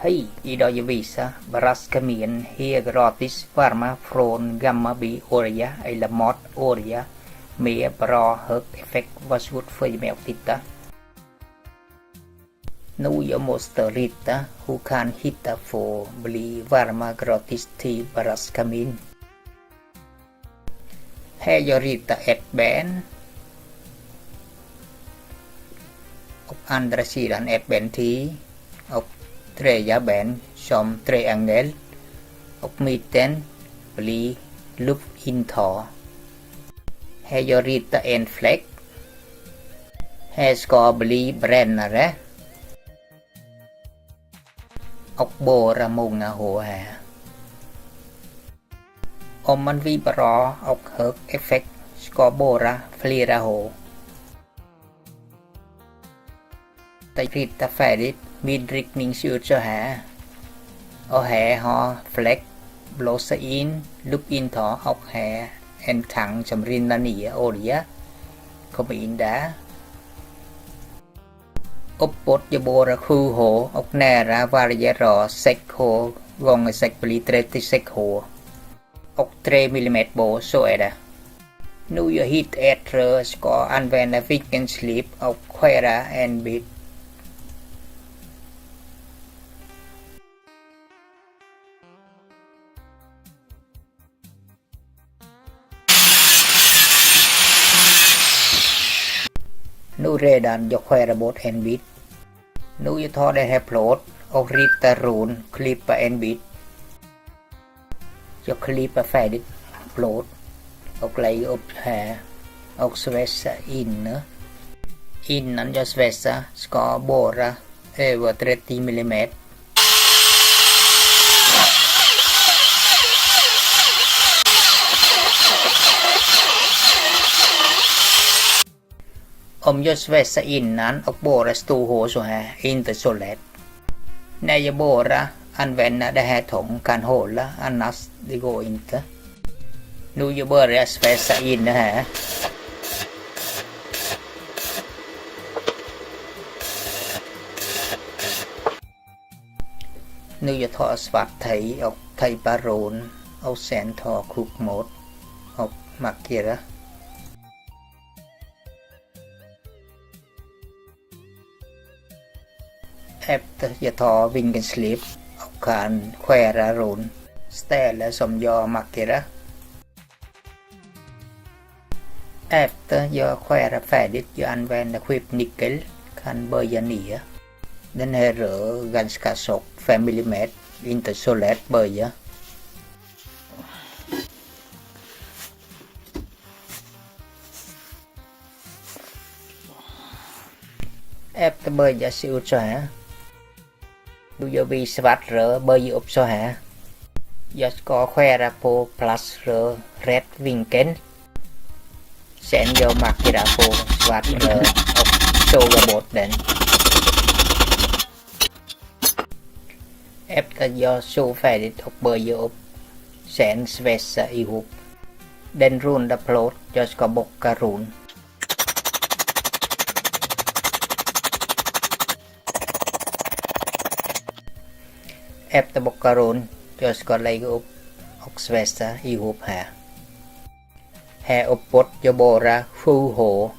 Hej, idag gör visa Braskamin helt gratis varma från gammal bilolja eller matolja med bra hög effekt. Varsågod följ med och titta. Nu jag måste rita hur kan hitta få bli varma gratis till Braskamin. Här jag ritar ett ben och andra sidan ett ben till och tredje ben som triangel och mitten blir luftintag. Här jag ritar en fläck. Här ska bli brännare och borra många hål här. Om man vill bra och hög effekt ska borra flera hål. Rita färdigt. Midriktning ser ut så här. Och här har fläck blåsa in luftintag och här en tank som rinner ner olja. Kommer in där. Uppåt jag borrar 7 hål och nära varje rad 6 hål gånger 6 blir 36 hål. Och 3 mm bort, så är det. Nu jag hittar ett rör ska använda vilken slip och skära en bit. Nu redan jag skär bort en bit. Nu jag tar den här plåt och ritar rund, klippa en bit. Jag klipper färdigt plåt och lägger upp här och svässa inne. Innan jag svässar ska borra över 30 mm. Om jag svässar innan och borrar stor hål så här, inte så lätt. När jag borrar använder det här tång kan hålla, annars det går inte. Nu jag börjar svässa in det här. Nu jag tar svart tejp och tejpar runt och sen tar kokmått och markerar. Efter jag tar vinkelslip och kan skära runt ställen som jag markerar. Efter jag skär färdigt jag använder skipnyckel, kan böja ner. Den här rör ganska tjock, 5 mm, inte så lätt böja. Efter böja ser ut så här. Nu gör vi svart rör, böja upp så här. Jag ska skära på plaströr rätt vinkeln. Sen jag markerar på svart rör och sågar bort den. Efter jag så färdigt och böjer upp, sen svässa ihop. Den runda plåt jag ska bocka runt. Efter bocka runt, jag ska lägga upp och svässa ihop här. Här uppåt jag borrar 7 hål.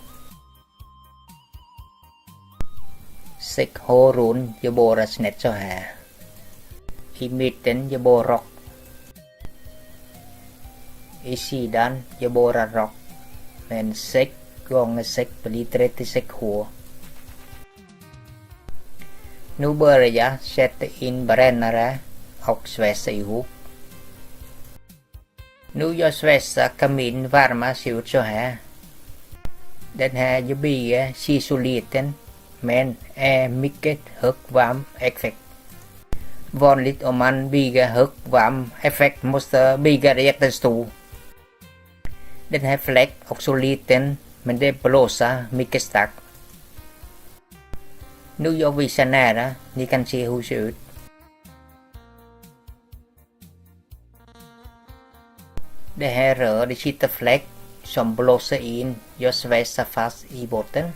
6 hål runt jag borrar snett så här. I mitten jag borrar rakt. I sidan jag borrar rakt. Men 6 gånger 6 blir 36 hål. Nu börjar jag sätta in brännare och svässa ihop. Nu jag svässar kamin varma ser ut så här. Den här jag bygger ser så liten men är mycket hög varm effekt. Vanligt om man bygger hög varm effekt måste bygga jättestor. Den här fläck också liten men det blåser mycket starkt. Nu jag visar nära, ni kan se hur det ser ut. Det här rör det sitter fläck som blåser in, jag svässar fast i botten.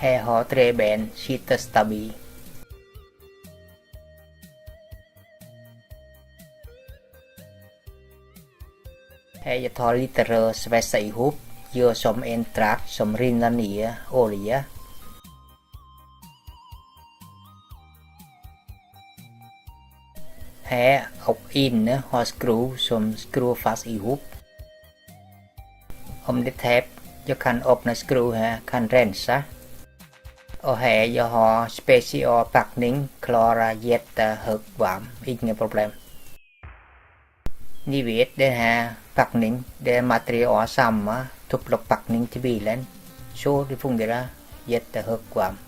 Hè họ tre bèn sita stabi. Hè giờ thọ liter sve sậy húp dưa som en track som rinna nia olja. Hè ốc in ho screw som screw fast i húp. Det thép cho khăn öppna skruv här kan rensa. Och här jag har specialpackning klara jättehög varm, inga problem. Ni vet det här packning, det är material samma tupplockpackning till bilen. Så det fungerar jättehög varm.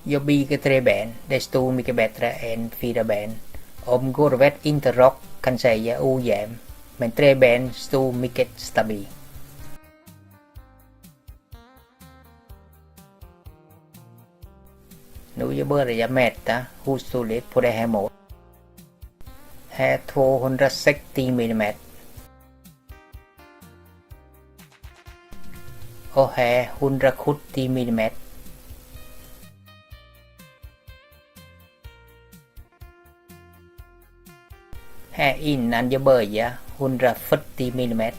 Jag bygger 3 ben, det står mycket bättre än 4 ben. Om golvet inte rock kan säga ojämn, men 3 ben står mycket stabil. Nu jag börjar mäta husstorlek på det här målet. Här 260 mm. Och här 170 mm. Här innan jag börjar 140 mm.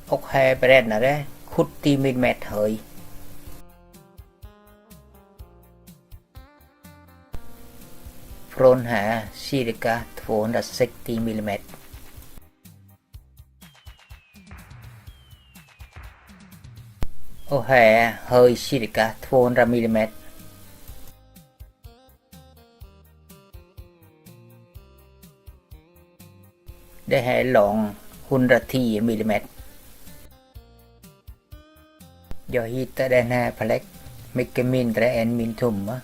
Och här brännare 70 mm höjd. Från här cirka 260 mm. Och här höjd cirka 200 mm. Det här är lång 110 mm. Jag hittade den här fläck mycket mindre än min tumme.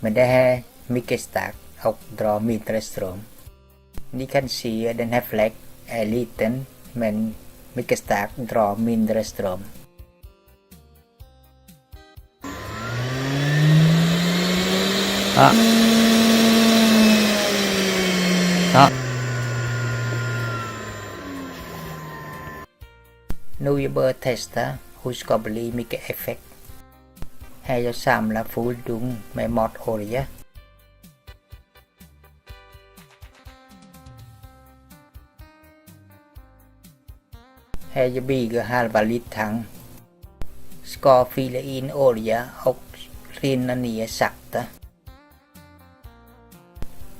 Men det här är mycket starkt och drar mindre ström. Ni kan se den här fläck är liten men mycket starkt drar mindre ström. Ja. Ja. Nu jag börjar testa hur ska bli mycket effekt. Här jag samlar full dunk med matolja. Här jag bygger halva litern. Ska fylla in olja och rinna ner sakta.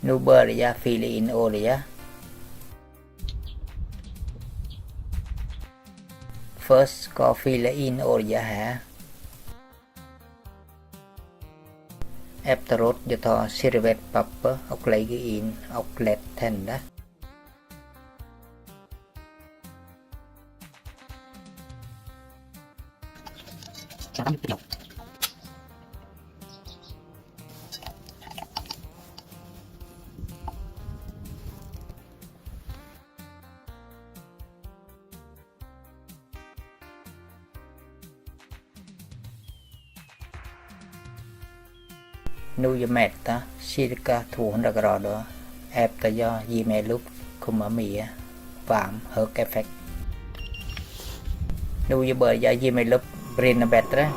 Nu börjar jag fylla in olja. Först ska fylla in olja här. Efteråt jag tar servettpapper och lägger in och lätt tända. Nu jag mäter cirka 200 grader. Efter jag ger mig luft kommer mer varm hög effekt. Nu jag börjar ge mig luft brinner bättre.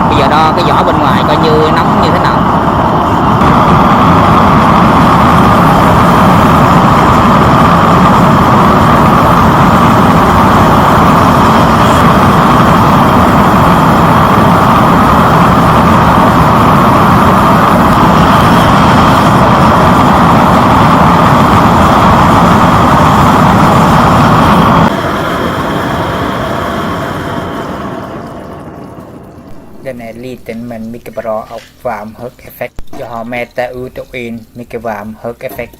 Bây giờ đo cái vỏ bên ngoài coi như nóng như thế nào. Den här liten men mycket bra och varm hög effekt. Jag har mätt ut och in mycket varm hög effekt.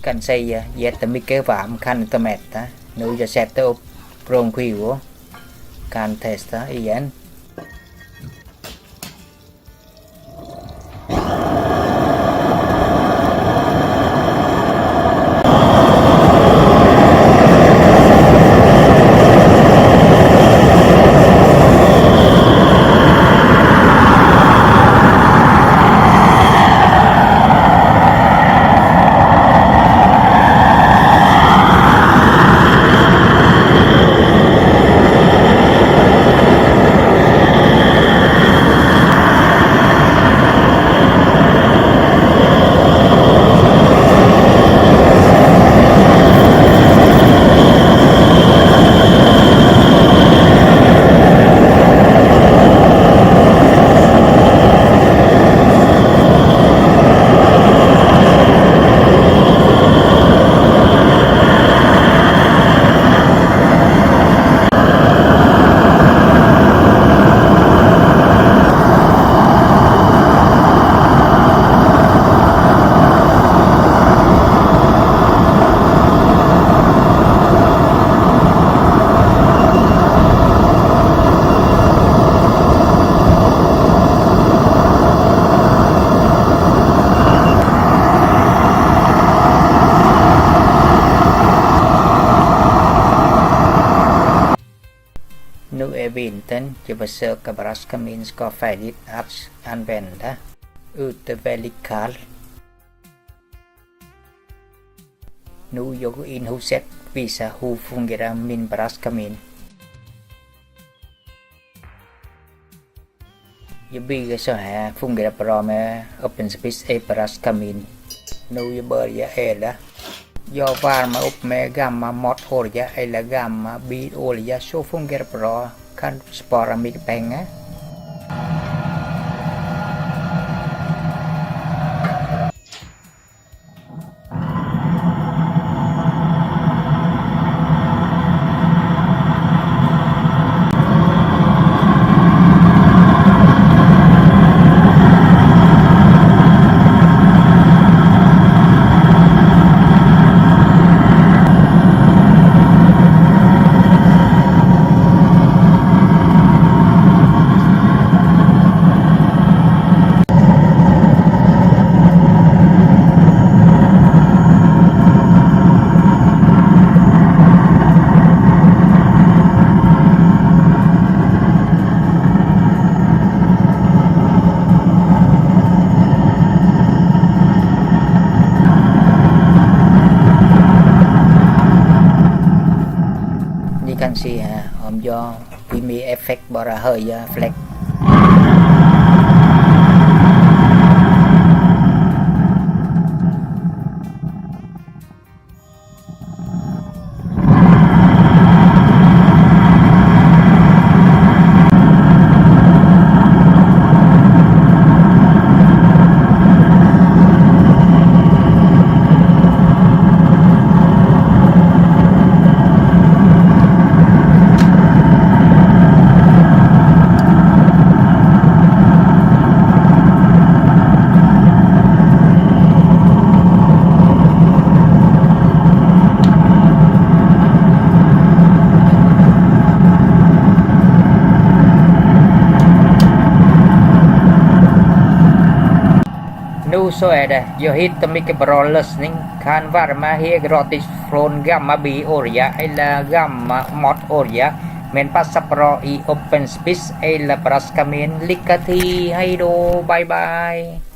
Kan säga jättemycket varm kan inte mäta. Nu jag sätter upp frånskivor. Kan testa igen. Nu är vintern, jag besöker Braskamin ska färdigt att använda. Ute väldigt kallt. Nu jag går in huset, visa hur fungerar min Braskamin. Jag bygger så här, fungerar bra med öppen spis i Braskamin. Nu jag börjar elda. Jag värmer upp med gammal matolja eller gammal bilolja, så fungerar bra, kan spara mycket pengar. Ni kan se här om jag vill med effekt bara höja fläkt. Nu så är det, jag hittar mycket bra lösning. Kan varma helt gratis från gammal bilolja eller gammal matolja. Men passar bra i öppen spis eller braskamin. Lycka till, hej då, bye bye.